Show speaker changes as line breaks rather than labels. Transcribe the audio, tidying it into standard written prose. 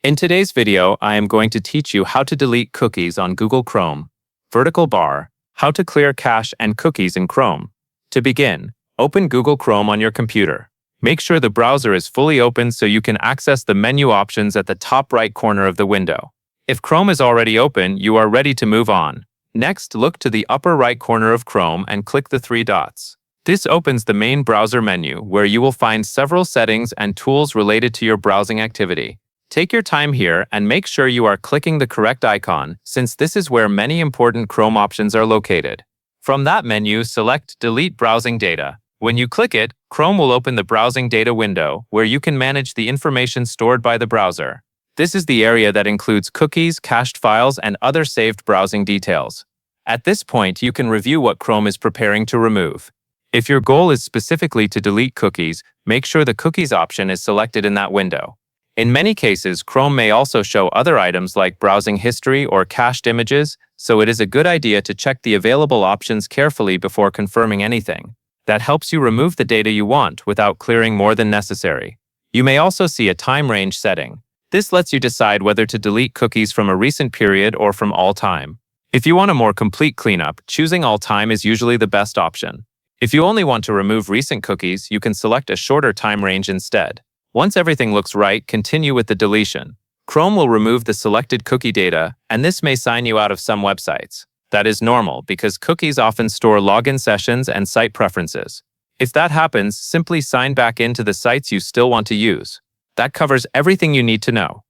In today's video, I am going to teach you how to delete cookies on Google Chrome. Vertical bar, how to clear cache and cookies in Chrome. To begin, open Google Chrome on your computer. Make sure the browser is fully open so you can access the menu options at the top right corner of the window. If Chrome is already open, you are ready to move on. Next, look to the upper right corner of Chrome and click the three dots. This opens the main browser menu, where you will find several settings and tools related to your browsing activity. Take your time here and make sure you are clicking the correct icon, since this is where many important Chrome options are located. From that menu, select Delete Browsing Data. When you click it, Chrome will open the Browsing Data window, where you can manage the information stored by the browser. This is the area that includes cookies, cached files, and other saved browsing details. At this point, you can review what Chrome is preparing to remove. If your goal is specifically to delete cookies, make sure the Cookies option is selected in that window. In many cases, Chrome may also show other items like browsing history or cached images, so it is a good idea to check the available options carefully before confirming anything. That helps you remove the data you want without clearing more than necessary. You may also see a time range setting. This lets you decide whether to delete cookies from a recent period or from all time. If you want a more complete cleanup, choosing all time is usually the best option. If you only want to remove recent cookies, you can select a shorter time range instead. Once everything looks right, continue with the deletion. Chrome will remove the selected cookie data, and this may sign you out of some websites. That is normal because cookies often store login sessions and site preferences. If that happens, simply sign back into the sites you still want to use. That covers everything you need to know.